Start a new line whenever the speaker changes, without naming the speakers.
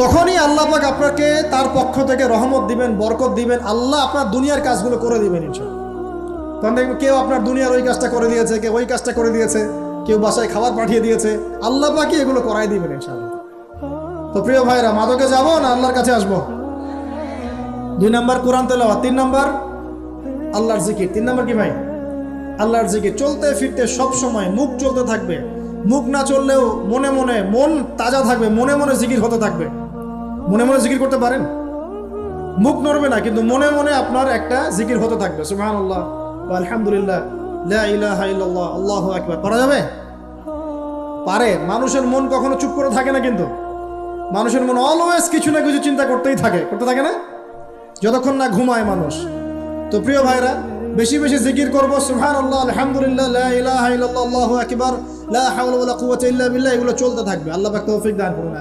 তখনই আল্লাহ পাক আপনাকে তার পক্ষ থেকে রহমত দিবেন, বরকত দিবেন, আল্লাহ আপনার দুনিয়ার কাজগুলো করে দিবেন ইনশাআল্লাহ। তখন দেখবেন কেউ আপনার দুনিয়ার ওই কাজটা করে দিয়েছে, কেউ ওই কাজটা করে দিয়েছে, কেউ বাসায় খাবার পাঠিয়ে দিয়েছে, আল্লাহ পাকই এগুলো করাই দিবেন ইনশাআল্লাহ। তো প্রিয় ভাইরা, মাদকে যাবো না আল্লাহর কাছে আসবো? 2 নম্বর কোরআন তেলাওয়াত, 3 নম্বর আল্লাহর জিকির। 3 নম্বর কি ভাই? আল্লাহর জিকির। চলতে ফিরতে সব সময় মুখ চলতে থাকবে, মুখ না চললেও মনে মনে মন তাজা থাকবে, মনে মনে জিকির হতে থাকবে। মনে মনে জিকির করতে পারেন? মুখ নড়বে না, কিন্তু মনে মনে আপনার একটা জিকির হতে থাকবে। সুবহানাল্লাহ ওয়া আলহামদুলিল্লাহ লা ইলাহা ইল্লাল্লাহ আল্লাহু আকবার। পারা যাবে? পারে। মানুষের মন কখনো চুপ করে থাকে না, কিন্তু মানুষের মন অলওয়েজ কিছু না কিছু চিন্তা করতেই থাকে, করতে থাকে না, যতক্ষণ না ঘুমায় মানুষ। তো প্রিয় ভাইরা, বেশি বেশি জিকির করব, সুবহানাল্লাহ, আলহামদুলিল্লাহ, লা ইলাহা ইল্লাল্লাহ, আল্লাহু আকবার, লা হাওলা ওয়ালা কুওয়াতা ইল্লা বিল্লাহ, এগুলো চলতে থাকবে। আল্লাহ পাক তৌফিক দান করুন।